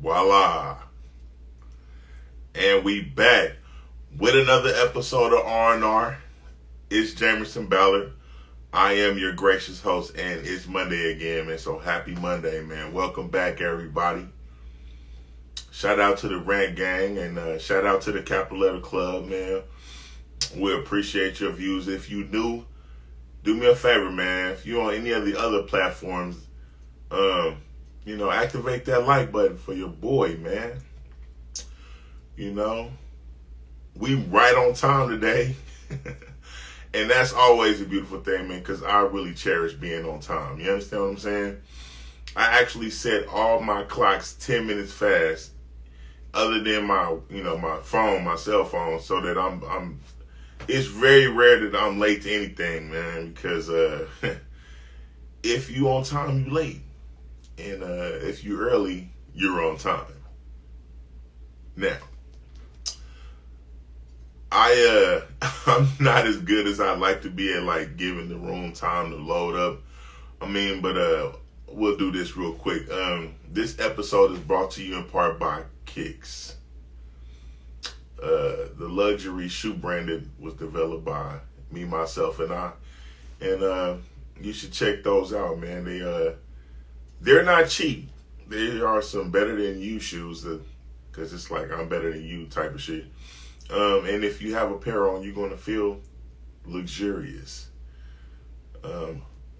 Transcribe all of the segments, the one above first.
Voila. And we back with another episode of R&R. It's Jamerson, Ballard. I am your gracious host, and it's Monday again, man. So happy Monday, man. Welcome back, everybody. Shout out to the Rant Gang, and shout out to the Capital Letter Club, man. We appreciate your views. If you new, do me a favor, man. If you're on any of the other platforms, activate that like button for your boy, man. We right on time today. And that's always a beautiful thing, man, because I really cherish being on time. You understand what I'm saying? I actually set all my clocks 10 minutes fast, other than my cell phone, so that I'm it's very rare that I'm late to anything, man, because if you on time, you late. And if you early, you're on time. Now, I'm not as good as I'd like to be at giving the room time to load up. But we'll do this real quick. This episode is brought to you in part by Kicks. The luxury shoe brand that was developed by me, myself, and I. And you should check those out, man. They're not cheap. There are some better than you shoes, because it's like I'm better than you type of shit. And if you have a pair on, you're going to feel luxurious.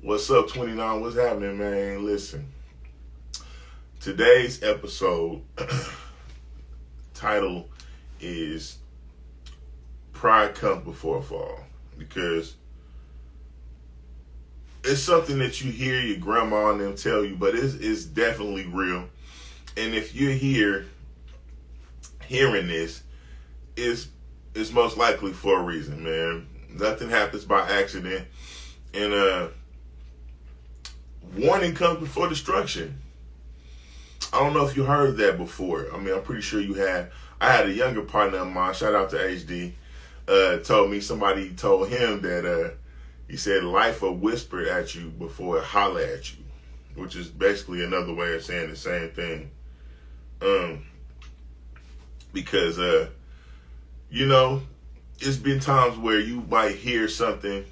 What's up, 29? What's happening, man? Listen, today's episode title is Pride Comes Before a Fall, because it's something that you hear your grandma and them tell you, but it's definitely real. And if you're hearing this, it's most likely for a reason, man. Nothing happens by accident. And warning comes before destruction. I don't know if you heard that before. I'm pretty sure you have. I had a younger partner of mine, shout out to HD, told me somebody told him that he said life will whisper at you before it holler at you, which is basically another way of saying the same thing. Because it's been times where you might hear something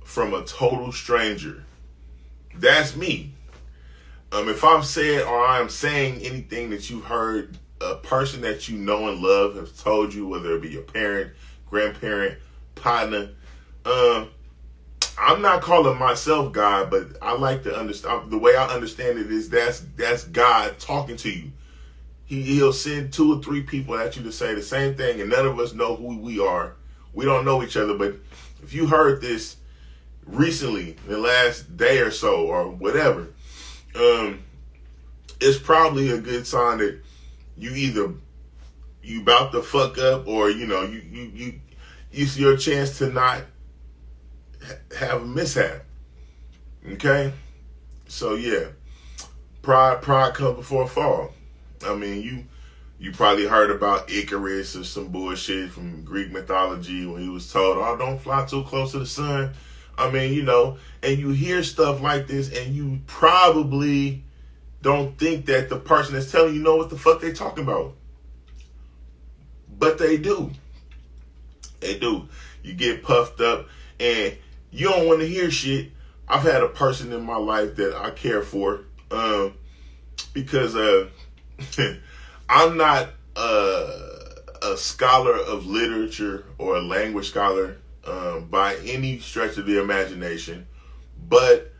from a total stranger. That's me. If I'm saying or I'm saying anything that you heard a person that you know and love has told you, whether it be your parent, grandparent, partner, I'm not calling myself God, but I like to understand. The way I understand it is that's God talking to you. He'll send 2 or 3 people at you to say the same thing, and none of us know who we are. We don't know each other, but if you heard this recently, in the last day or so, or whatever, it's probably a good sign that you about to fuck up, or it's your chance to not have a mishap. Okay, so yeah, pride comes before a fall. You probably heard about Icarus or some bullshit from Greek mythology when he was told, "Oh, don't fly too close to the sun." And you hear stuff like this, and you probably don't think that the person that's telling you know what the fuck they talking about. But they do. They do. You get puffed up, and you don't want to hear shit. I've had a person in my life that I care for, because I'm not a scholar of literature or a language scholar by any stretch of the imagination, but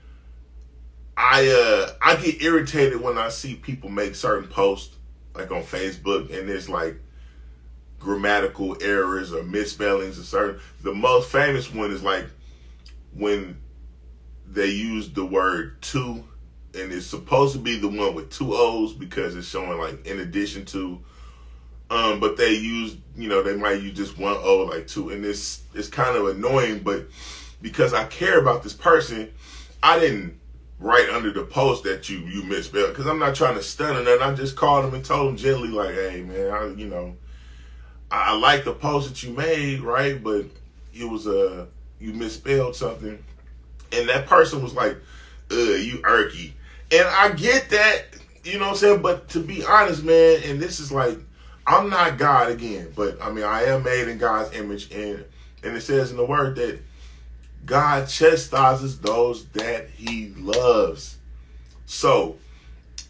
I get irritated when I see people make certain posts like on Facebook, and there's like grammatical errors or misspellings of certain. The most famous one is like when they use the word to, and it's supposed to be the one with 2 O's because it's showing like in addition to, but they use, they might use just 1 O, like 2, and it's kind of annoying. But because I care about this person, I didn't write under the post that you misspelled, because I'm not trying to stun or nothing. I just called him and told him gently, like, "Hey man, I like the post that you made, right? But it was you misspelled something." And that person was like, you irky. And I get that. You know what I'm saying? But to be honest, man, and this is like, I'm not God again, but I mean, I am made in God's image, and it says in the word that God chastises those that he loves. So,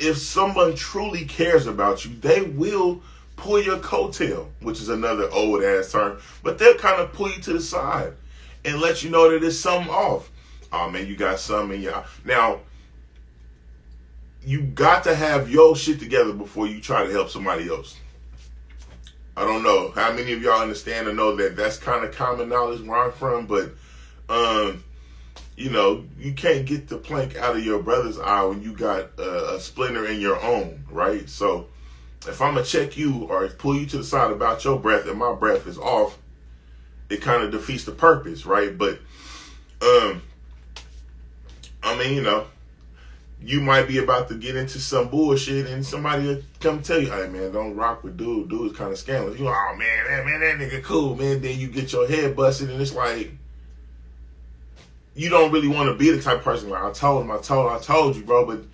if someone truly cares about you, they will pull your coattail, which is another old ass term, but they'll kind of pull you to the side and let you know that there's something off. Oh man, you got something in your... Now, you got to have your shit together before you try to help somebody else. I don't know how many of y'all understand or know that that's kind of common knowledge where I'm from, but you know, you can't get the plank out of your brother's eye when you got a splinter in your own, right? So if I'm gonna check you or pull you to the side about your breath and my breath is off, it kind of defeats the purpose, right? But I mean, you know, you might be about to get into some bullshit and somebody will come tell you, hey man, don't rock with dude. Dude is kind of scandalous. You're like, oh man, that nigga cool, man. Then you get your head busted and it's like, you don't really want to be the type of person like, I told you, bro. But,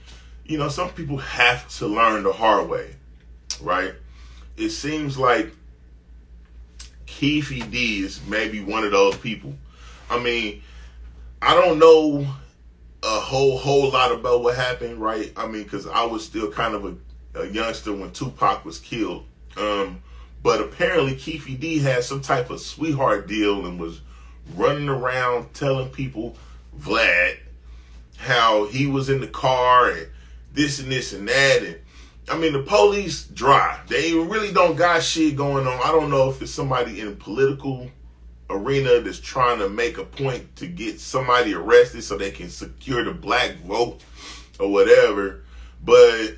you know, some people have to learn the hard way, right? It seems like Keefy D is maybe one of those people. I mean, I don't know a whole lot about what happened, right? I mean, because I was still kind of a youngster when Tupac was killed. But apparently Keefy D had some type of sweetheart deal and was running around telling people, Vlad, how he was in the car and this and that. And I mean, the police dry. They really don't got shit going on. I don't know if it's somebody in a political arena that's trying to make a point to get somebody arrested so they can secure the black vote or whatever. But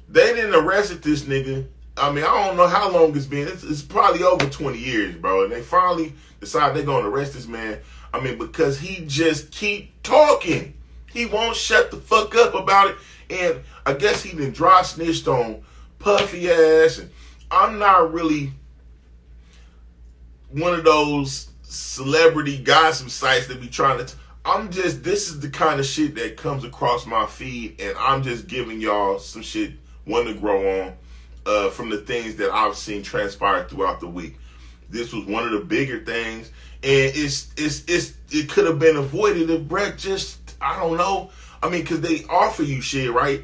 they didn't arrest this nigga. I mean, I don't know how long it's been. It's probably over 20 years, bro. And they finally decide they're going to arrest this man. I mean, because he just keep talking. He won't shut the fuck up about it. And I guess he done dry snitched on Puffy ass. And I'm not really one of those celebrity gossip sites that be trying to... this is the kind of shit that comes across my feed, and I'm just giving y'all some shit, one to grow on, from the things that I've seen transpire throughout the week. This was one of the bigger things, and it could have been avoided if Brett just, I don't know. I mean, because they offer you shit, right?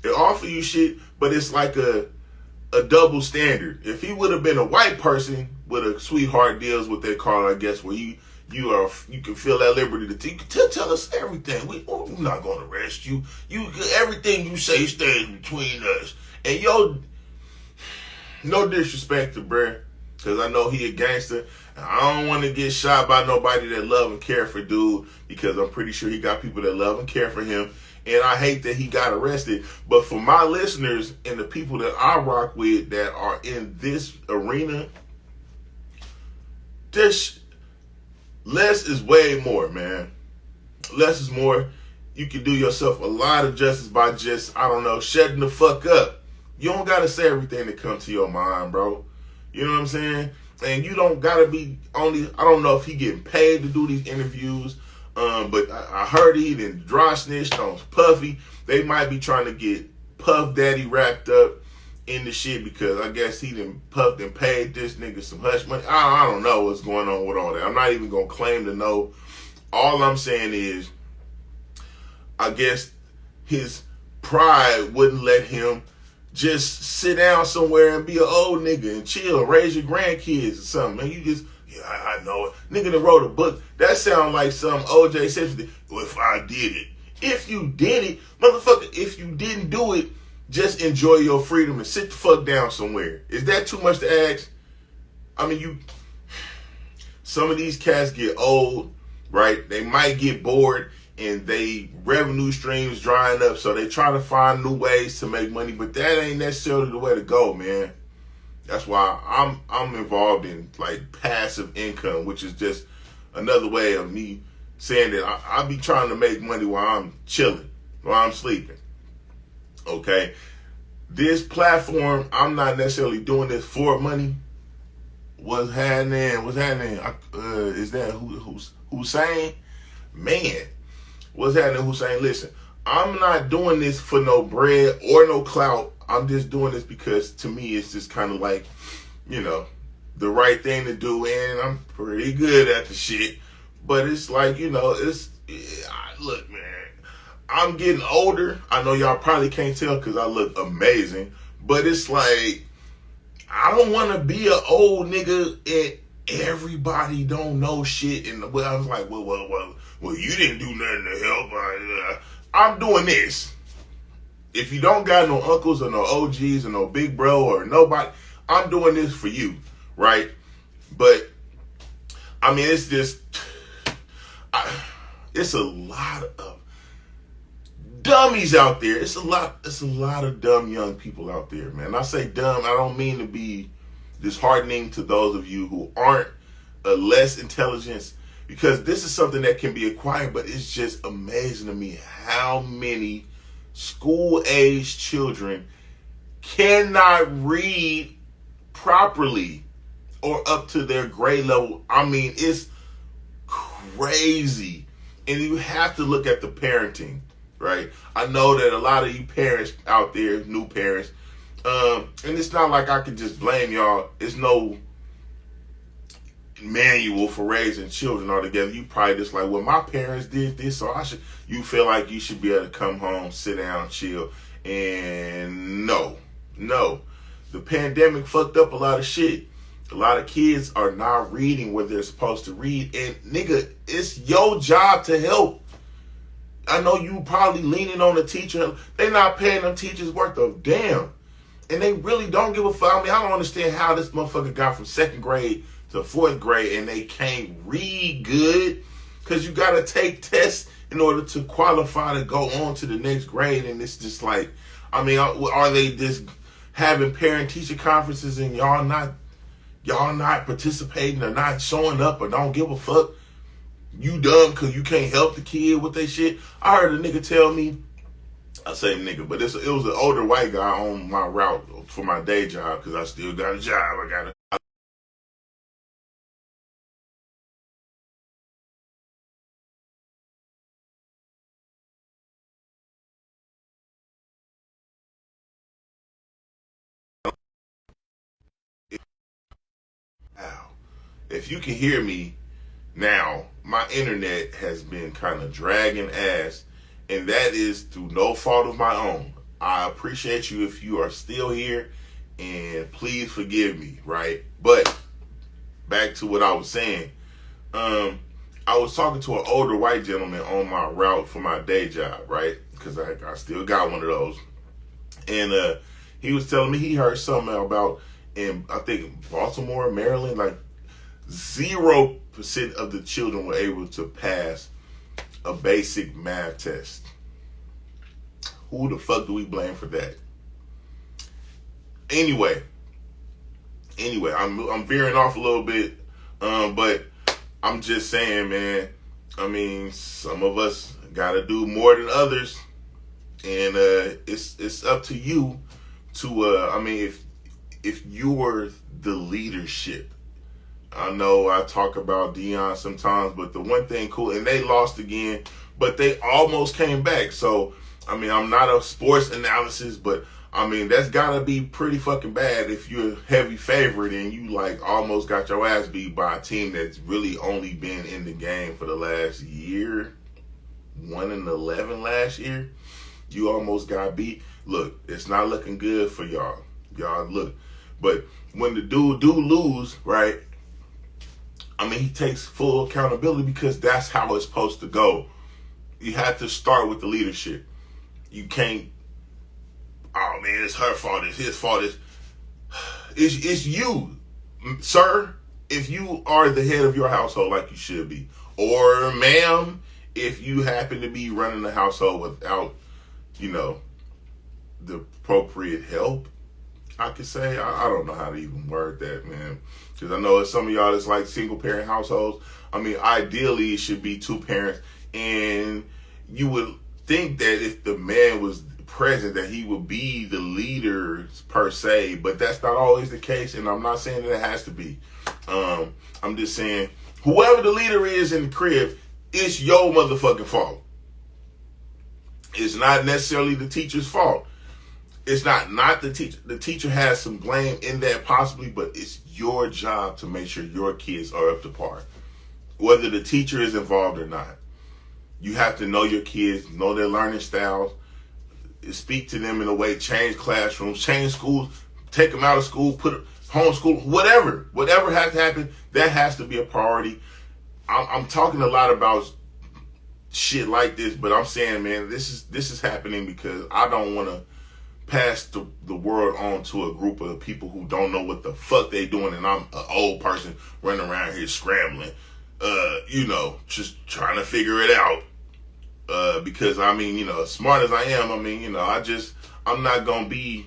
They offer you shit, but it's like a double standard. If he would have been a white person with a sweetheart deal is what they call it, I guess, where you can feel that liberty to tell us everything. We're not going to arrest you. Everything you say stays between us. And no disrespect to Brett, because I know he a gangster. And I don't want to get shot by nobody that love and care for dude, because I'm pretty sure he got people that love and care for him. And I hate that he got arrested. But for my listeners and the people that I rock with that are in this arena, less is way more, man. Less is more. You can do yourself a lot of justice by just, I don't know, shutting the fuck up. You don't got to say everything that comes to your mind, bro. You know what I'm saying? And you don't got to be only, I don't know if he getting paid to do these interviews, but I heard he done dry snitched on Puffy. They might be trying to get Puff Daddy wrapped up in the shit because I guess he done puffed and paid this nigga some hush money. I don't know what's going on with all that. I'm not even going to claim to know. All I'm saying is, I guess his pride wouldn't let him just sit down somewhere and be an old nigga and chill, raise your grandkids or something. And you just, yeah, I know it. Nigga that wrote a book, that sound like some O.J. Simpson. Well, if I did it. If you did it, motherfucker, if you didn't do it, just enjoy your freedom and sit the fuck down somewhere. Is that too much to ask? I mean, some of these cats get old, right? They might get bored and they revenue streams drying up, so they try to find new ways to make money, but that ain't necessarily the way to go, man. That's why I'm involved in like passive income, which is just another way of me saying that I be trying to make money while I'm chilling, while I'm sleeping. Okay, this platform, I'm not necessarily doing this for money. What's happening? Is that Hussein? Man, what's happening, Hussein? Listen, I'm not doing this for no bread or no clout. I'm just doing this because to me it's just kind of like, you know, the right thing to do, and I'm pretty good at the shit. But it's like, you know, look, man, I'm getting older. I know y'all probably can't tell because I look amazing, but it's like, I don't want to be an old nigga and everybody don't know shit. And I was like, well, you didn't do nothing to help. I'm doing this. If you don't got no uncles or no OGs or no big bro or nobody, I'm doing this for you, right? But I mean, it's just, it's a lot of dummies out there. It's a lot of dumb young people out there, man. I say dumb, I don't mean to be disheartening to those of you who aren't less intelligent, because this is something that can be acquired, but it's just amazing to me how many school-age children cannot read properly or up to their grade level. I mean, it's crazy. And you have to look at the parenting, right? I know that a lot of you parents out there, new parents, and it's not like I can just blame y'all. It's no manual for raising children altogether. You probably just like, well, my parents did this, so you feel like you should be able to come home, sit down, chill. And no. The pandemic fucked up a lot of shit. A lot of kids are not reading what they're supposed to read. And nigga, it's your job to help. I know you probably leaning on the teacher. They not paying them teachers worth of damn. And they really don't give a fuck. I mean, I don't understand how this motherfucker got from 2nd grade to 4th grade and they can't read good, because you got to take tests in order to qualify to go on to the next grade. And it's just like, I mean, are they just having parent-teacher conferences and y'all not participating or not showing up or don't give a fuck? You dumb because you can't help the kid with their shit. I heard a nigga tell me, I say nigga, but it was an older white guy on my route for my day job, because I still got a job. I got If you can hear me now, my internet has been kind of dragging ass, and that is through no fault of my own. I appreciate you if you are still here, and please forgive me, right? But back to what I was saying. I was talking to an older white gentleman on my route for my day job, right? Because I still got one of those. And he was telling me he heard something about, in I think Baltimore, Maryland, like 0% of the children were able to pass a basic math test. Who the fuck do we blame for that? Anyway, I'm veering off a little bit, but I'm just saying, man. I mean, some of us gotta do more than others, and it's up to you to. I mean, if you were the leadership. I know I talk about Dion sometimes, but the one thing cool, and they lost again, but they almost came back. So, I mean, I'm not a sports analysis, but I mean, that's gotta be pretty fucking bad if you're a heavy favorite and you like almost got your ass beat by a team that's really only been in the game for the last year, 1-11 last year. You almost got beat. Look, it's not looking good for y'all. Y'all look, but when the dude do lose, right? I mean, he takes full accountability because that's how it's supposed to go. You have to start with the leadership. You can't, oh man, it's her fault, it's his fault. It's you, sir, if you are the head of your household like you should be. Or ma'am, if you happen to be running the household without, the appropriate help. I could say, I don't know how to even word that, man. Because I know some of y'all that's like single parent households. I mean, ideally it should be 2 parents. And you would think that if the man was present that he would be the leader per se. But that's not always the case. And I'm not saying that it has to be. I'm just saying, whoever the leader is in the crib, it's your motherfucking fault. It's not necessarily the teacher's fault. It's not the teacher. The teacher has some blame in that possibly, but it's your job to make sure your kids are up to par. Whether the teacher is involved or not. You have to know your kids, know their learning styles, speak to them in a way, change classrooms, change schools, take them out of school, put homeschool, whatever has to happen, that has to be a priority. I'm talking a lot about shit like this, but I'm saying, man, this is happening because I don't want to pass the world on to a group of people who don't know what the fuck they doing, and I'm an old person running around here scrambling, just trying to figure it out. Because I mean, as smart as I am, I mean, I'm not gonna be,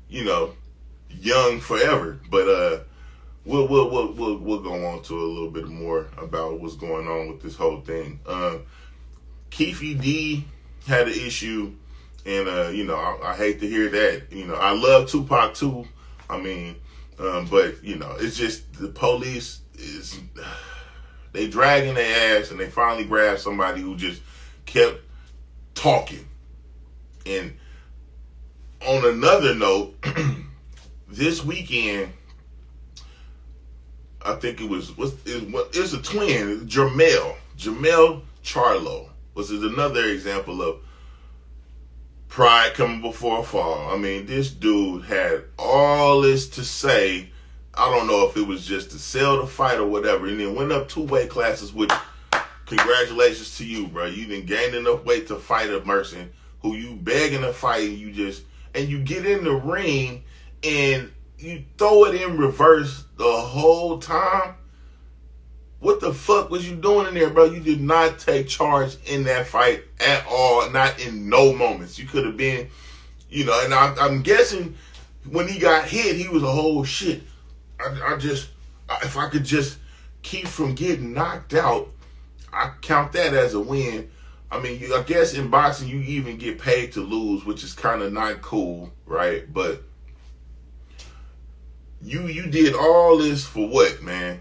young forever. But we'll go on to a little bit more about what's going on with this whole thing. Keefy D had an issue, and I hate to hear that. I love Tupac too. I mean, but it's just the police is. They dragging their ass, and they finally grabbed somebody who just kept talking. And on another note, this weekend, I think it was a twin, Jamel Charlo was another example of pride coming before a fall. I mean, this dude had all this to say. I don't know if it was just to sell the fight or whatever, and then went up 2 weight classes, which, congratulations to you, bro. You done gained enough weight to fight a Jamerson, who you begging to fight, and you get in the ring, and you throw it in reverse the whole time. What the fuck was you doing in there, bro? You did not take charge in that fight at all, not in no moments. You could have been, and I'm guessing when he got hit, he was a whole shit. If I could just keep from getting knocked out, I count that as a win. I mean, I guess in boxing you even get paid to lose, which is kind of not cool, right? But you did all this for what, man?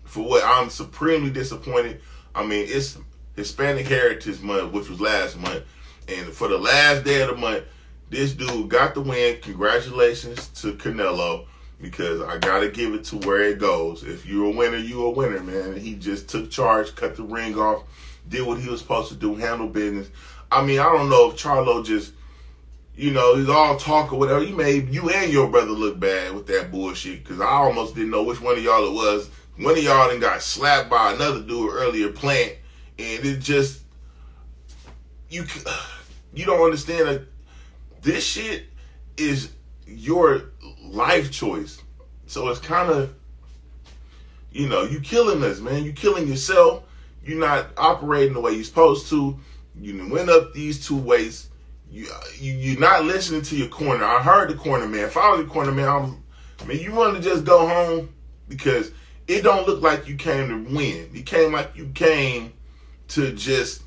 For what? I'm supremely disappointed. I mean, it's Hispanic Heritage Month, which was last month, and for the last day of the month, this dude got the win. Congratulations to Canelo. Because I gotta give it to where it goes. If you're a winner, you're a winner, man. He just took charge, cut the ring off, did what he was supposed to do, handle business. I mean, I don't know if Charlo just, he's all talk or whatever. You made you and your brother look bad with that bullshit. Because I almost didn't know which one of y'all it was. One of y'all then got slapped by another dude earlier playing, and it just you don't understand that this shit is your life choice. So it's kind of, you killing us, man. You killing yourself. You're not operating the way you're supposed to. You went up these 2 weights. You're not listening to your corner. I heard the corner man. If I was the corner man, you want to just go home because it don't look like you came to win. You came like you came to just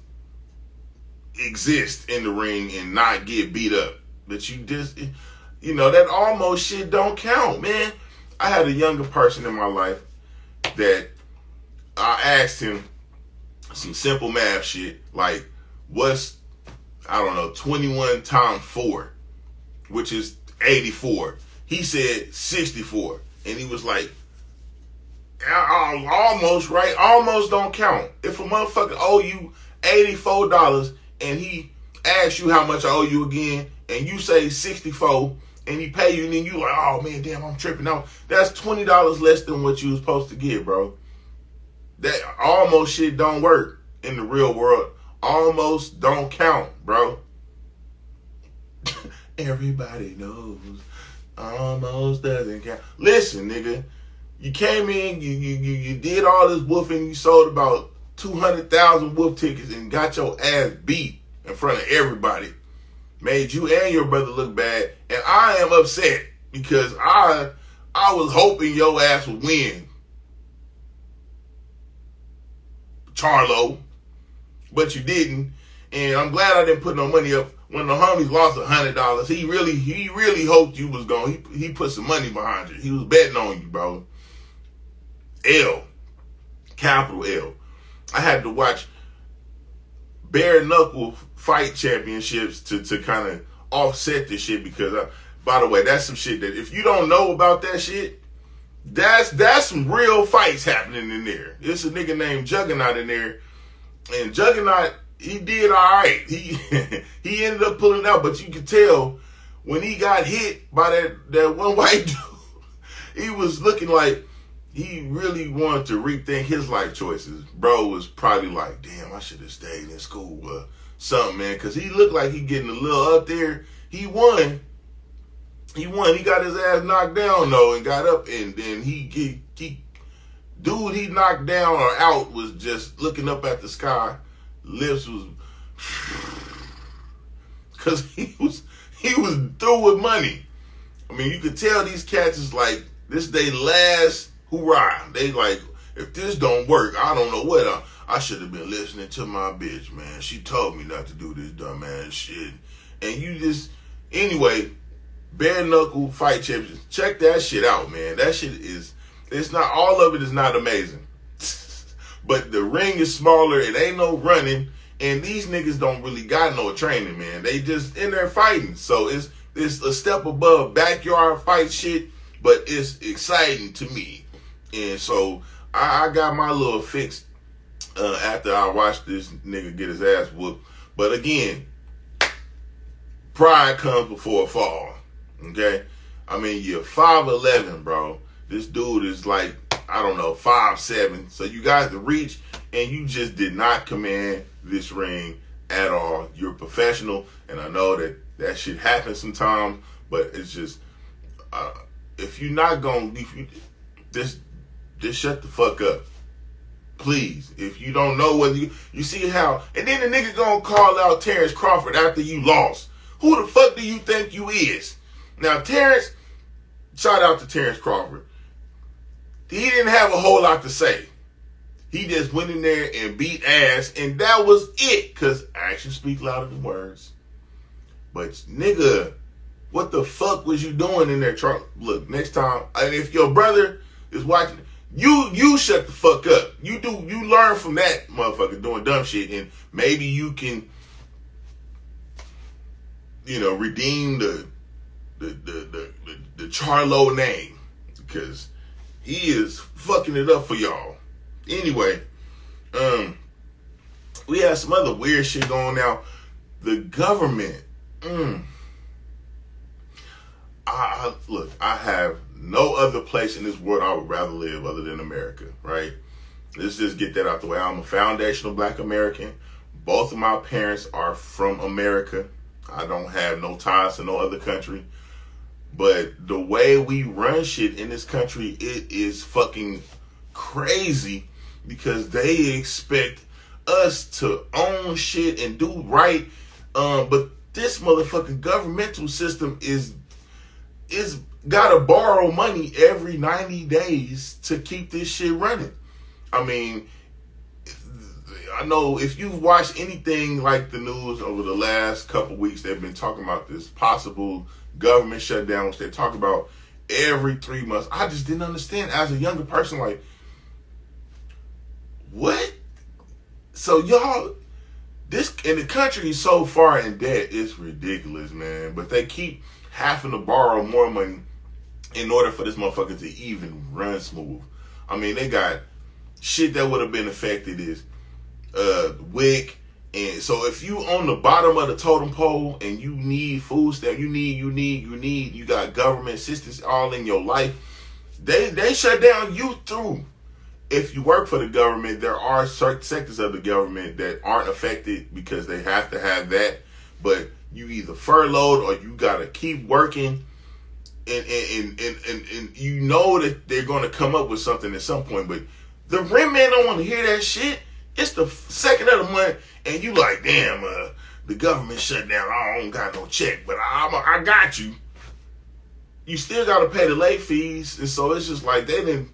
exist in the ring and not get beat up. But you just... that almost shit don't count, man. I had a younger person in my life that I asked him some simple math shit, like what's, 21 times 4, which is 84. He said 64. And he was like, almost, right? Almost don't count. If a motherfucker owe you $84 and he asks you how much I owe you again, and you say 64, and he pay you, and then you like, oh man, damn, I'm tripping out. That's $20 less than what you was supposed to get, bro. That almost shit don't work in the real world. Almost don't count, bro. Everybody knows almost doesn't count. Listen, nigga, you came in, you did all this woofing, you sold about 200,000 woof tickets and got your ass beat in front of everybody. Made you and your brother look bad, and I am upset because I was hoping your ass would win, Charlo, but you didn't, and I'm glad I didn't put no money up. When the homies lost $100, he really hoped you was going. He put some money behind you. He was betting on you, bro. L, capital L. I had to watch bare knuckle fight championships to kind of offset this shit. Because by the way, that's some shit that if you don't know about that shit, that's some real fights happening in there. It's a nigga named Juggernaut in there, and Juggernaut, he did all right. He he ended up pulling out, but you could tell when he got hit by that one white dude, he was looking like he really wanted to rethink his life choices. Bro was probably like, damn, I should have stayed in school or something, man, because he looked like he getting a little up there. He won. He got his ass knocked down though, and got up, and then he dude he knocked down or out was just looking up at the sky. Lips was, cause he was through with money. I mean, you could tell these cats is like, this they last hurrah. They like, if this don't work, I don't know what I should have been listening to my bitch, man. She told me not to do this dumb ass shit. And you just, anyway, bare knuckle fight champions. Check that shit out, man. That shit is, it's not, all of it is not amazing. But the ring is smaller, it ain't no running, and these niggas don't really got no training, man. They just in there fighting. So it's a step above backyard fight shit, but it's exciting to me. And so I got my little fix after I watched this nigga get his ass whooped. But again, pride comes before a fall. Okay? I mean, you're 5'11", bro. This dude is like, I don't know, 5'7". So you got the reach, and you just did not command this ring at all. You're a professional, and I know that shit happens sometimes, but it's just, if you're not going to, just shut the fuck up. Please. If you don't know whether you see how, and then the nigga gonna call out Terrence Crawford after you lost. Who the fuck do you think you is? Now, Terrence, shout out to Terrence Crawford. He didn't have a whole lot to say. He just went in there and beat ass, and that was it, because actions speak louder than words. But, nigga, what the fuck was you doing in there, Charlie? Look, next time, and if your brother is watching, you shut the fuck up. You learn from that motherfucker doing dumb shit, and maybe you can, redeem the Charlo name, because he is fucking it up for y'all. Anyway, we had some other weird shit going now. The government, look, I have no other place in this world I would rather live other than America, right? Let's just get that out the way. I'm a foundational Black American. Both of my parents are from America. I don't have no ties to no other country. But the way we run shit in this country, it is fucking crazy, because they expect us to own shit and do right. But this motherfucking governmental system is gotta borrow money every 90 days to keep this shit running. I mean, I know if you've watched anything like the news over the last couple weeks, they've been talking about this possible government shutdown, which they talk about every 3 months. I just didn't understand as a younger person, like, what? So y'all, this, and the country is so far in debt, it's ridiculous, man. But they keep having to borrow more money in order for this motherfucker to even run smooth. I mean, they got shit that would have been affected is WIC. And so if you on the bottom of the totem pole and you need food stamp, you got government assistance all in your life, they shut down you through. If you work for the government, there are certain sectors of the government that aren't affected because they have to have that. But you either furloughed or you gotta keep working, and you know that they're gonna come up with something at some point. But the rent man don't want to hear that shit. It's the second of the month, and you like, damn, the government shut down. I don't got no check, but I got you. You still got to pay the late fees, and so it's just like they done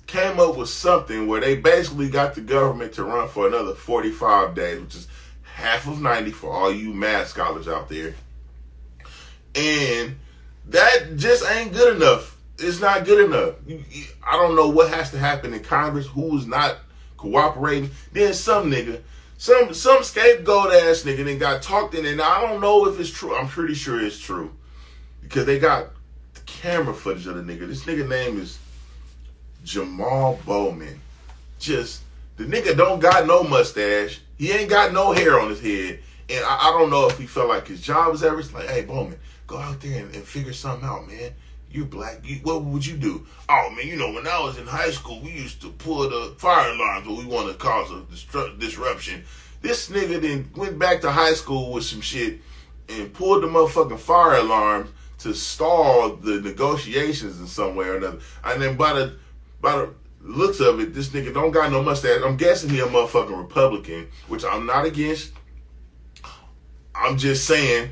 came up with something where they basically got the government to run for another 45 days, which is half of 90 for all you math scholars out there. And that just ain't good enough. It's not good enough. I don't know what has to happen in Congress, who's not cooperating. Then some nigga Some scapegoat ass nigga then got talked in, and I don't know if it's true. I'm pretty sure it's true because they got the camera footage of the nigga. This nigga name is Jamal Bowman. Just the nigga don't got no mustache. He ain't got no hair on his head, and I don't know if he felt like his job was ever like, hey Bowman, go out there and figure something out, man. You black. What would you do? Oh, man, you know, when I was in high school, we used to pull the fire alarms when we wanted to cause a disruption. This nigga then went back to high school with some shit and pulled the motherfucking fire alarm to stall the negotiations in some way or another. And then by the looks of it, this nigga don't got no mustache. I'm guessing he a motherfucking Republican, which I'm not against. I'm just saying...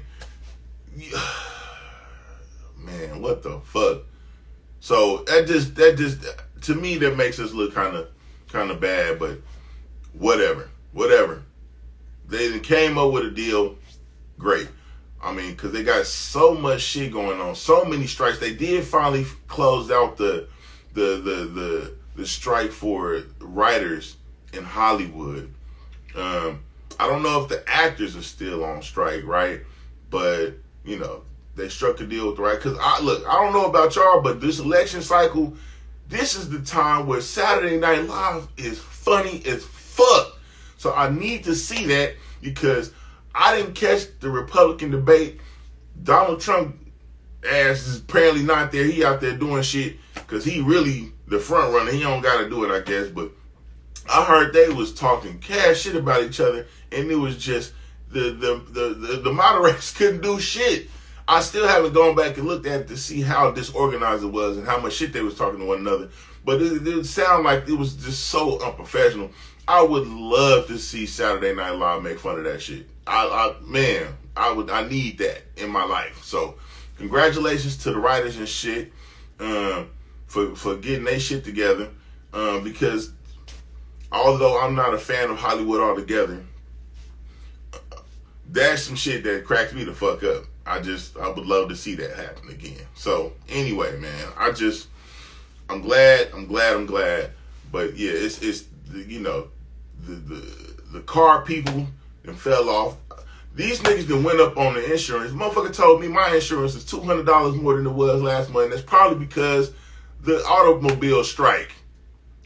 Man, what the fuck? So that just to me that makes us look kind of bad, but whatever. They came up with a deal, great. I mean, because they got so much shit going on, so many strikes. They did finally close out the strike for writers in Hollywood. I don't know if the actors are still on strike, right? But you know. They struck a deal with the right. Because, I don't know about y'all, but this election cycle, this is the time where Saturday Night Live is funny as fuck. So I need to see that because I didn't catch the Republican debate. Donald Trump ass is apparently not there. He out there doing shit because he really the front runner. He don't got to do it, I guess. But I heard they was talking cash shit about each other, and it was just the moderators couldn't do shit. I still haven't gone back and looked at it to see how disorganized it was and how much shit they was talking to one another. But it sounded like it was just so unprofessional. I would love to see Saturday Night Live make fun of that shit. I need that in my life. So congratulations to the writers and shit for getting their shit together. Because although I'm not a fan of Hollywood altogether, that's some shit that cracks me the fuck up. I would love to see that happen again. So anyway, man, I'm glad. But yeah, it's you know, the car people that fell off. These niggas that went up on the insurance. Motherfucker told me my insurance is $200 more than it was last month. That's probably because the automobile strike.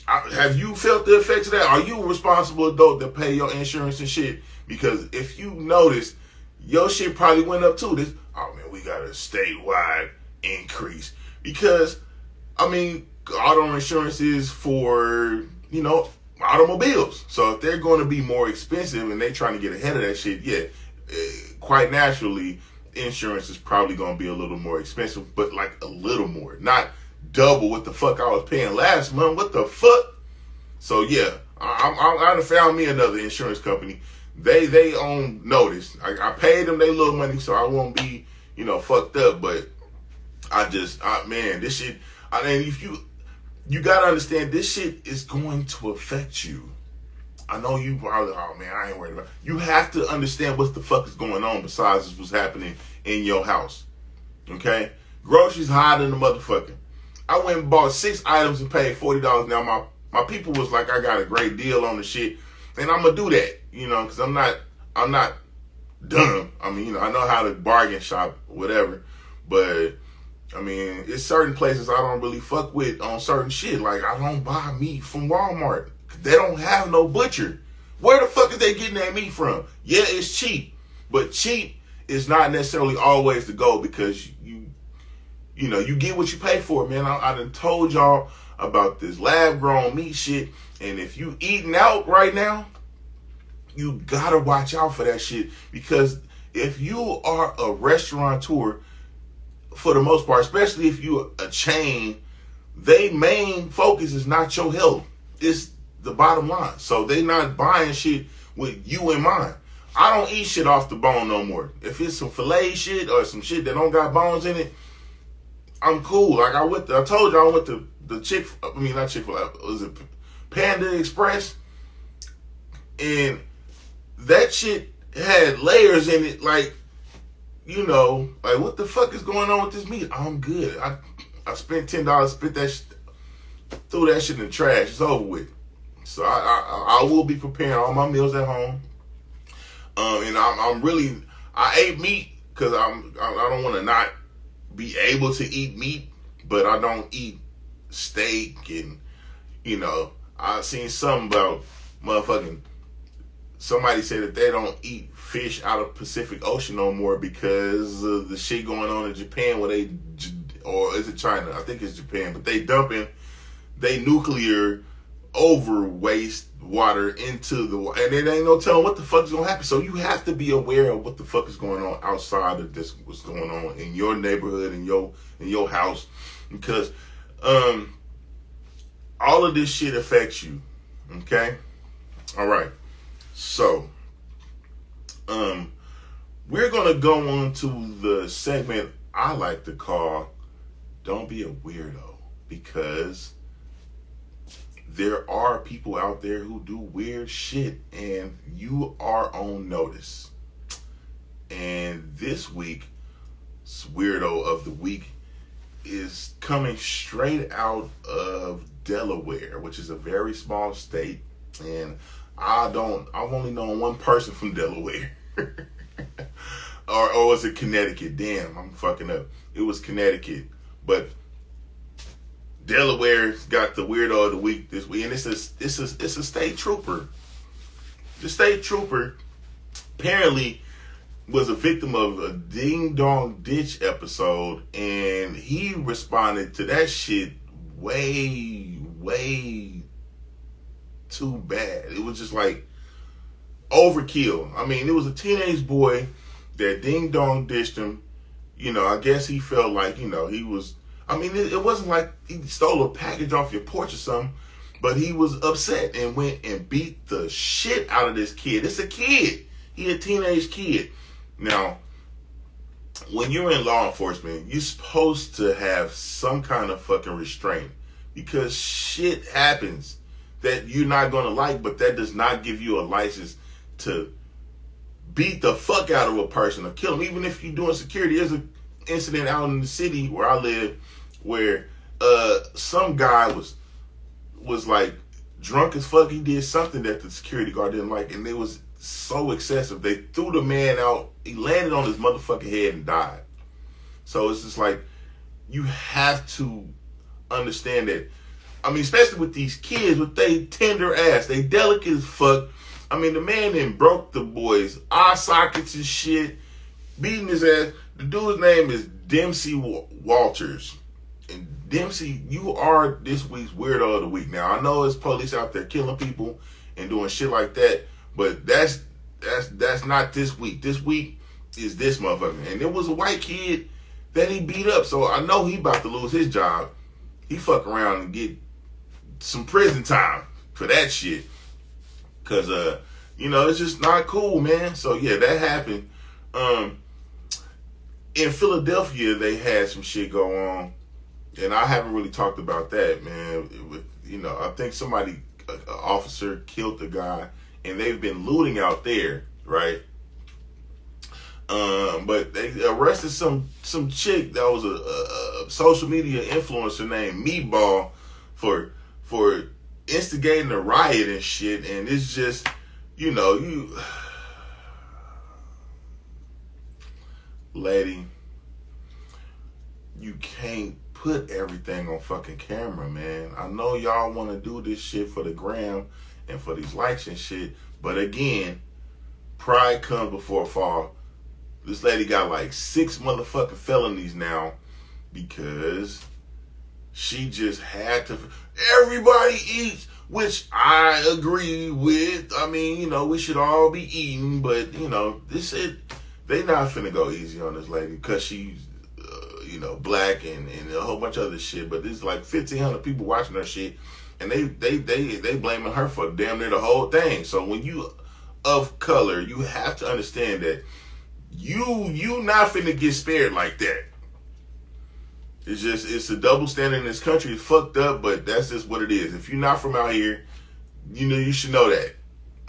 Have you felt the effects of that? Are you a responsible adult to pay your insurance and shit? Because if you notice, your shit probably went up too. We got a statewide increase. Because, auto insurance is for, automobiles. So if they're going to be more expensive and they're trying to get ahead of that shit, yeah, quite naturally, insurance is probably going to be a little more expensive, but like a little more. Not double what the fuck I was paying last month. What the fuck? So yeah, I found me another insurance company. They own notice. I paid them their little money so I won't be, fucked up. But this shit. If you gotta understand, this shit is going to affect you. I know you probably, I ain't worried about it. You have to understand what the fuck is going on besides what's happening in your house. Okay? Groceries higher than the motherfucker. I went and bought 6 items and paid $40. Now my people was like, I got a great deal on the shit. And I'm gonna do that, because I'm not dumb. I know how to bargain shop, whatever. But it's certain places I don't really fuck with on certain shit. Like I don't buy meat from Walmart. They don't have no butcher. Where the fuck is they getting that meat from? Yeah, it's cheap, but cheap is not necessarily always the goal because you get what you pay for, man. I done told y'all about this lab grown meat shit. And if you eating out right now, you gotta watch out for that shit. Because if you are a restaurateur, for the most part, especially if you're a chain, their main focus is not your health. It's the bottom line. So they not buying shit with you in mind. I don't eat shit off the bone no more. If it's some filet shit or some shit that don't got bones in it, I'm cool. Like I told you I went to the not Chick-fil-A, was it Panda Express? And that shit had layers in it, like what the fuck is going on with this meat? I'm good. I spent $10, threw that shit in the trash. It's over with. So I will be preparing all my meals at home. And I ate meat because I don't want to not be able to eat meat, but I don't eat steak. And I seen something about motherfucking, somebody said that they don't eat fish out of Pacific Ocean no more because of the shit going on in Japan or is it China? I think it's Japan, but they dumping they nuclear over waste water into the water, and it ain't no telling what the fuck is gonna happen. So you have to be aware of what the fuck is going on outside of this, what's going on in your neighborhood, in your house, because all of this shit affects you. Okay, all right. So we're gonna go on to the segment I like to call "Don't Be a Weirdo," because there are people out there who do weird shit, and you are on notice. And this week's Weirdo of the Week is coming straight out of Delaware, which is a very small state. And I've only known one person from Delaware. or was it Connecticut? Damn, I'm fucking up. It was Connecticut. But Delaware's got the Weirdo of the Week this week, and it's a state trooper. The state trooper apparently was a victim of a ding dong ditch episode, and he responded to that shit way too bad. It was just like overkill. I mean, it was a teenage boy that ding dong ditched him. I guess he felt like he was. I mean, it wasn't like he stole a package off your porch or something, but he was upset and went and beat the shit out of this kid. It's a kid. He a teenage kid. Now, when you're in law enforcement, you're supposed to have some kind of fucking restraint, because shit happens that you're not going to like, but that does not give you a license to beat the fuck out of a person or kill him. Even if you're doing security, there's an incident out in the city where I live where some guy was like drunk as fuck. He did something that the security guard didn't like, and it was so excessive. They threw the man out. He landed on his motherfucking head and died. So it's just like, you have to understand that. I mean, especially with these kids, with they tender ass, they delicate as fuck. I mean, the man then broke the boy's eye sockets and shit, beating his ass. The dude's name is Dempsey Walters. And Dempsey, you are this week's Weirdo of the Week. Now, I know there's police out there killing people and doing shit like that, but that's not this week. This week is this motherfucker. And it was a white kid that he beat up, so I know he about to lose his job. He fuck around and get some prison time for that shit. Cause it's just not cool, man. So yeah, that happened. In Philadelphia, they had some shit go on, and I haven't really talked about that, man. I think an officer killed the guy, and they've been looting out there, right? But they arrested some chick that was a social media influencer named Meatball for instigating a riot and shit. And it's just, lady, you can't put everything on fucking camera, man. I know y'all want to do this shit for the gram and for these likes and shit, but again, pride comes before a fall. This lady got like 6 motherfucking felonies now because she just had to. Everybody eats, which I agree with. I mean, we should all be eating, but this shit, they not finna go easy on this lady because she's black and a whole bunch of other shit. But there's like 1,500 people watching her shit, and they blaming her for damn near the whole thing. So when you of color, you have to understand that you not finna get spared like that. It's a double standard in this country. It's fucked up, but that's just what it is. If you're not from out here, you should know that.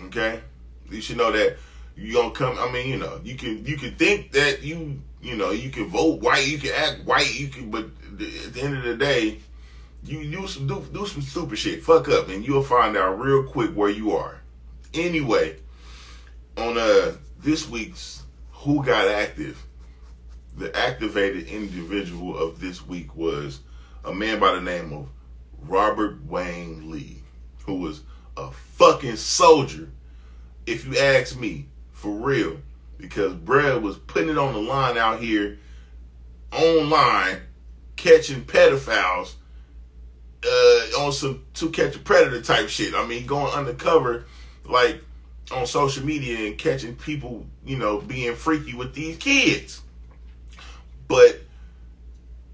Okay? You should know that you gonna come. I mean, you can think that you can vote white, you can act white, but at the end of the day, you do some stupid shit. Fuck up, and you'll find out real quick where you are. Anyway, on this week's Who Got Active, the activated individual of this week was a man by the name of Robert Wayne Lee, who was a fucking soldier, if you ask me, for real. Because bruh was putting it on the line out here, online, catching pedophiles, on some To Catch a Predator type shit. I mean, going undercover, like, on social media and catching people, being freaky with these kids. But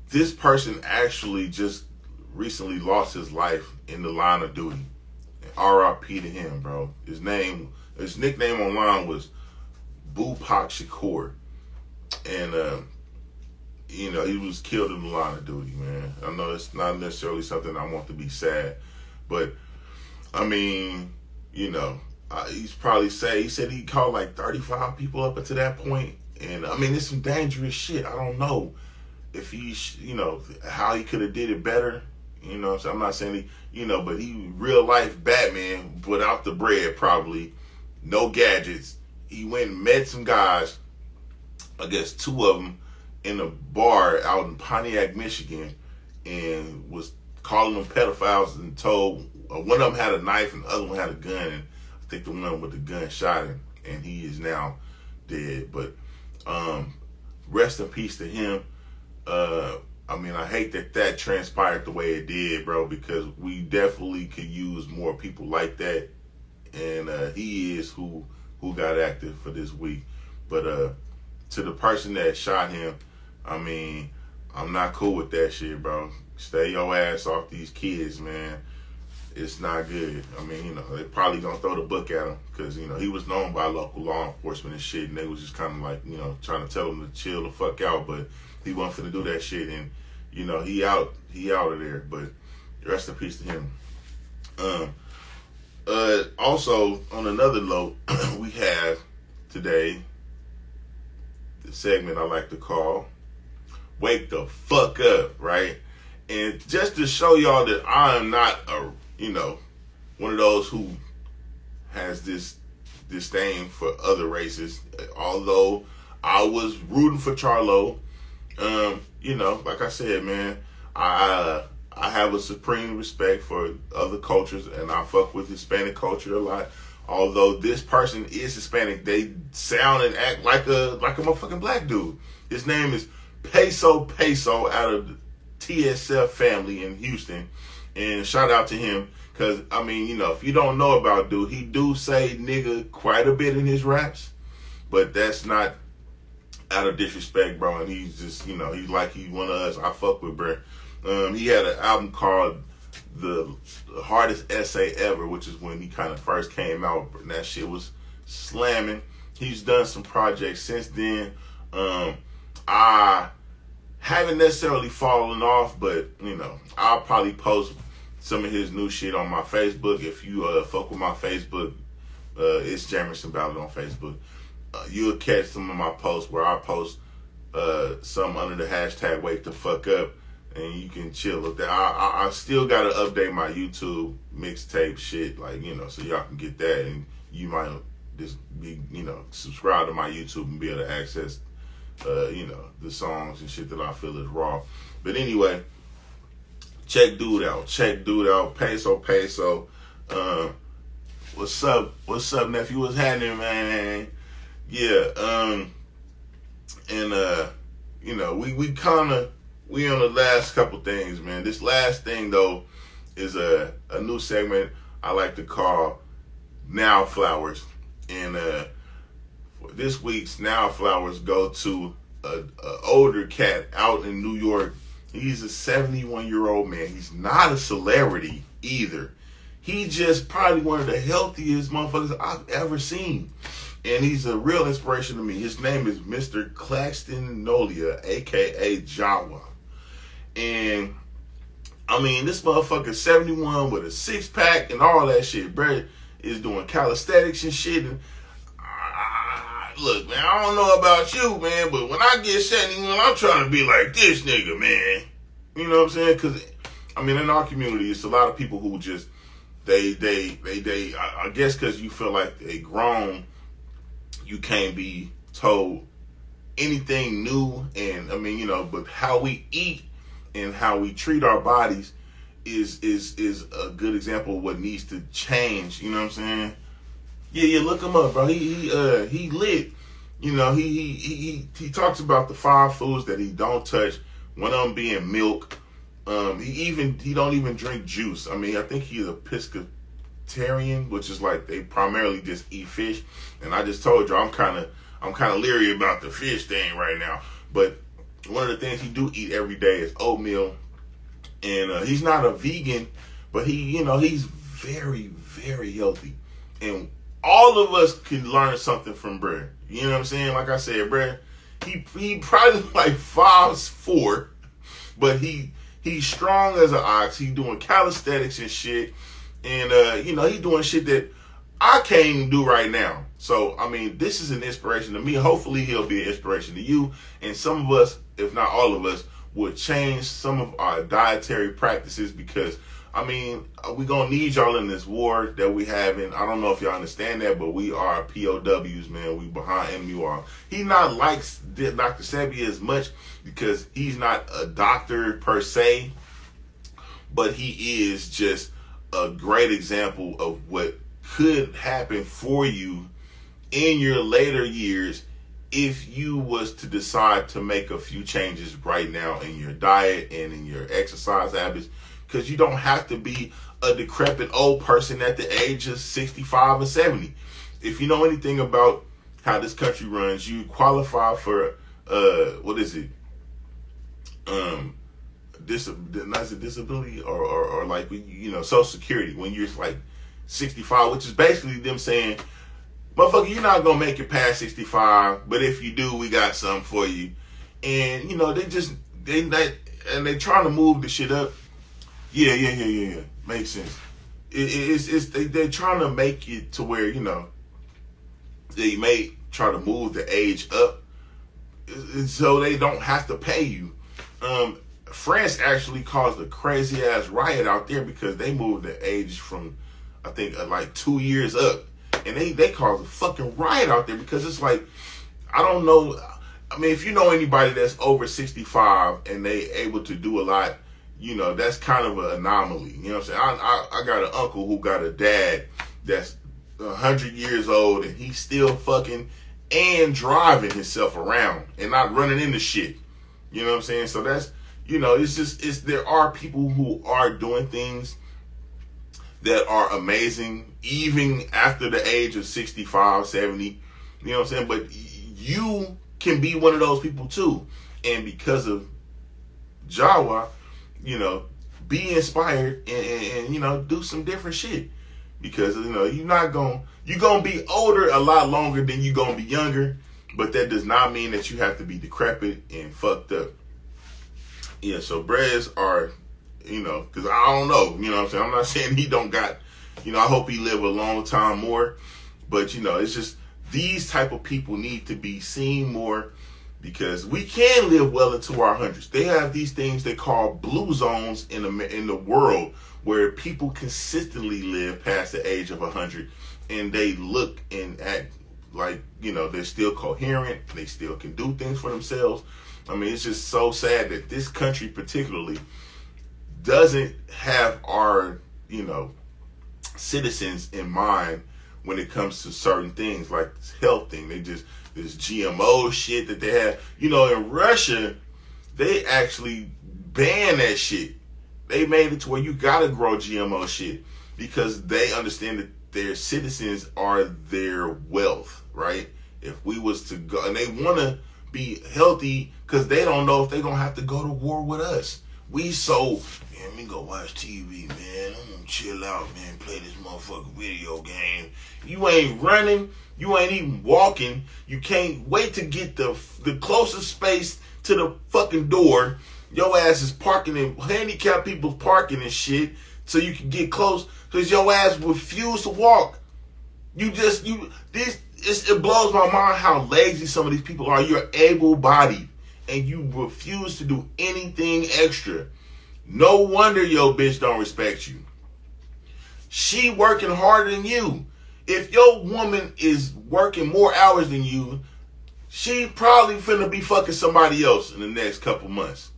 this person actually just recently lost his life in the line of duty. R.I.P. to him, bro. His nickname online was Bupak Shakur. And, he was killed in the line of duty, man. I know it's not necessarily something I want to be sad, but, I mean, he's probably he said he called like 35 people up until that point. And, I mean, it's some dangerous shit. I don't know if he, how he could have did it better. So I'm not saying but he real life Batman without the bread, probably. No gadgets. He went and met some guys, I guess 2 of them, in a bar out in Pontiac, Michigan, and was calling them pedophiles and told one of them had a knife and the other one had a gun. And I think the one with the gun shot him, and he is now dead. But rest in peace to him. I mean, I hate that transpired the way it did, bro, because we definitely could use more people like that. And he is who got active for this week. But to the person that shot him, I mean, I'm not cool with that shit, bro. Stay your ass off these kids, man. It's not good. I mean, they probably gonna throw the book at him because, he was known by local law enforcement and shit, and they was just kind of like, trying to tell him to chill the fuck out, but he wasn't finna do that shit, and, he out of there, but rest in peace to him. Also, on another note, we have today the segment I like to call Wake the Fuck Up, right? And just to show y'all that I am not one of those who has this disdain for other races, although I was rooting for Charlo. Like I said, man, I have a supreme respect for other cultures, and I fuck with Hispanic culture a lot. Although this person is Hispanic, they sound and act like a motherfucking black dude. His name is Peso out of the TSF family in Houston, and shout out to him. Because, I mean, if you don't know about dude, he do say nigga quite a bit in his raps. But that's not out of disrespect, bro. And he's just, he's like he's one of us. I fuck with, bro. He had an album called The Hardest Essay Ever, which is when he kind of first came out. And that shit was slamming. He's done some projects since then. I haven't necessarily fallen off, but, I'll probably post some of his new shit on my Facebook. If you fuck with my Facebook, it's Jamerson Ballard on Facebook. You'll catch some of my posts where I post some under the hashtag Wake the Fuck Up, and you can chill with that. I still got to update my YouTube mixtape shit, so y'all can get that, and you might just be, subscribe to my YouTube and be able to access, the songs and shit that I feel is raw. But anyway, check dude out, Peso. What's up, nephew? What's happening, man? Yeah, we on the last couple things, man. This last thing though is a new segment I like to call Now Flowers, and this week's Now Flowers go to a older cat out in New York. He's a 71-year-old man. He's not a celebrity either. He just probably one of the healthiest motherfuckers I've ever seen. And he's a real inspiration to me. His name is Mr. Claxton Nolia, a.k.a. Jawa. And, I mean, this motherfucker 71 with a six-pack and all that shit. Bro is doing calisthenics and shit. And, look, man, I don't know about you, man, but when I get 71, I'm trying to be like this nigga, man. You know what I'm saying? Because, I mean, in our community, it's a lot of people who just, I guess because you feel like they grown you can't be told anything new. And I mean, but how we eat and how we treat our bodies is a good example of what needs to change. You know what I'm saying? Yeah, look him up, bro. He lit. He talks about the 5 foods that he don't touch. One of them being milk. He don't even drink juice. I mean, I think he's a pescatarian, which is like they primarily just eat fish. And I just told you I'm kind of leery about the fish thing right now. But one of the things he do eat every day is oatmeal. And he's not a vegan, but he's very, very healthy. And all of us can learn something from Brad. You know what I'm saying? Like I said, Brad, he probably like 5'4", but he's strong as an ox. He doing calisthenics and shit. And he doing shit that I can't even do right now. So, I mean, this is an inspiration to me. Hopefully he'll be an inspiration to you. And some of us, if not all of us, will change some of our dietary practices because, I mean, we're going to need y'all in this war that we having. I don't know if y'all understand that, but we are POWs, man. We behind enemy wall. He not likes Dr. Sebi as much because he's not a doctor per se, but he is just a great example of what could happen for you in your later years if you was to decide to make a few changes right now in your diet and in your exercise habits. Because you don't have to be a decrepit old person at the age of 65 or 70. If you know anything about how this country runs, you qualify for what is it? Disability or like Social Security when you're like 65, which is basically them saying, motherfucker, you're not gonna make it past 65, but if you do, we got something for you. And they're trying to move the shit up. Yeah. Makes sense. They're trying to make it to where, they may try to move the age up so they don't have to pay you. France actually caused a crazy ass riot out there because they moved the age from, I think, like 2 years up. And they caused a fucking riot out there because it's like, I don't know. I mean, if you know anybody that's over 65 and they able to do a lot, that's kind of an anomaly. You know what I'm saying? I got an uncle who got a dad that's 100 years old and he's still fucking and driving himself around and not running into shit. You know what I'm saying? So that's, there are people who are doing things that are amazing even after the age of 65, 70. You know what I'm saying? But you can be one of those people too. And because of Jawa, be inspired and do some different shit. Because, you're going to be older a lot longer than you're going to be younger. But that does not mean that you have to be decrepit and fucked up. Yeah, so Brez are, because I don't know, you know what I'm saying? I'm not saying he don't got, I hope he live a long time more. But, it's just these type of people need to be seen more because we can live well into our hundreds. They have these things they call blue zones in the world where people consistently live past the age of 100 and they look and act like, they're still coherent. They still can do things for themselves. I mean, it's just so sad that this country particularly doesn't have our, citizens in mind when it comes to certain things like this health thing. They just, this GMO shit that they have. In Russia, they actually banned that shit. They made it to where you gotta grow GMO shit because they understand that their citizens are their wealth, right? If we was to go, and they want to be healthy because they don't know if they're going to have to go to war with us. We let me go watch TV, man. I'm going to chill out, man, play this motherfucking video game. You ain't running. You ain't even walking. You can't wait to get the closest space to the fucking door. Your ass is parking in handicapped people's parking and shit so you can get close because your ass refuse to walk. It blows my mind how lazy some of these people are. You're able-bodied and you refuse to do anything extra. No wonder your bitch don't respect you. She working harder than you. If your woman is working more hours than you, she probably finna be fucking somebody else in the next couple months.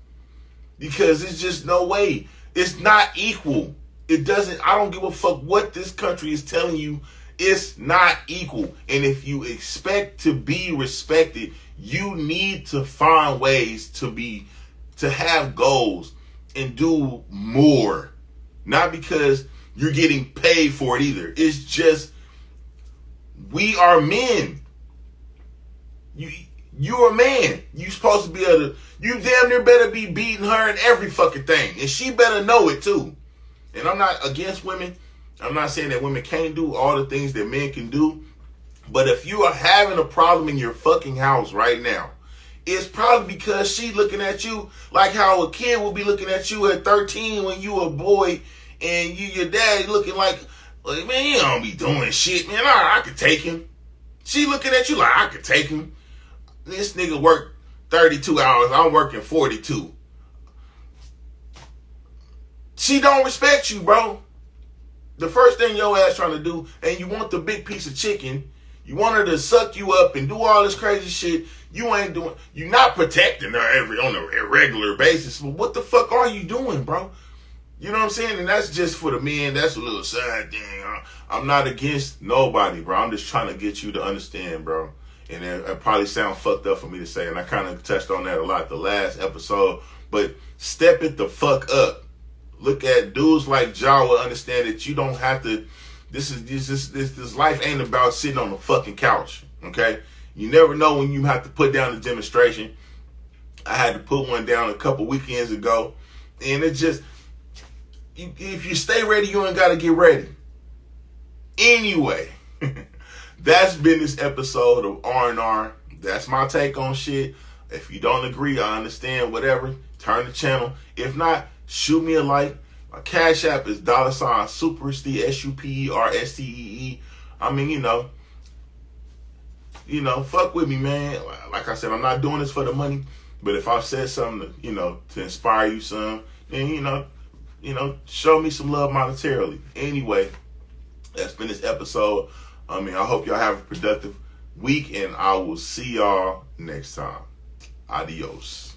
Because it's just no way. It's not equal. It doesn't, I don't give a fuck what this country is telling you. It's not equal. And if you expect to be respected, you need to find ways to have goals and do more. Not because you're getting paid for it either. It's just, we are men. You're a man. You supposed to be able to, you damn near better be beating her in every fucking thing. And she better know it too. And I'm not against women. I'm not saying that women can't do all the things that men can do. But if you are having a problem in your fucking house right now, it's probably because she looking at you like how a kid will be looking at you at 13 when you a boy and your daddy looking like, man, you don't be doing shit, man. I could take him. She looking at you like, I could take him. This nigga worked 32 hours. I'm working 42. She don't respect you, bro. The first thing your ass trying to do, and you want the big piece of chicken, you want her to suck you up and do all this crazy shit. You ain't doing, you're not protecting her on a regular basis. But what the fuck are you doing, bro? You know what I'm saying? And that's just for the men. That's a little side thing. I'm not against nobody, bro. I'm just trying to get you to understand, bro. And it probably sounds fucked up for me to say, and I kind of touched on that a lot the last episode. But step it the fuck up. Look at dudes like Jawa. Understand that you don't have to. This life ain't about sitting on the fucking couch. Okay, you never know when you have to put down a demonstration. I had to put one down a couple weekends ago, and it just, if you stay ready, you ain't got to get ready. Anyway. That's been this episode of R&R. That's my take on shit. If you don't agree, I understand, whatever. Turn the channel. If not, shoot me a like. My Cash App is $SuperStee, SuperStee. I mean, you know, fuck with me, man. Like I said, I'm not doing this for the money. But if I've said something to inspire you some, then, show me some love monetarily. Anyway, that's been this episode. I hope y'all have a productive week, and I will see y'all next time. Adios.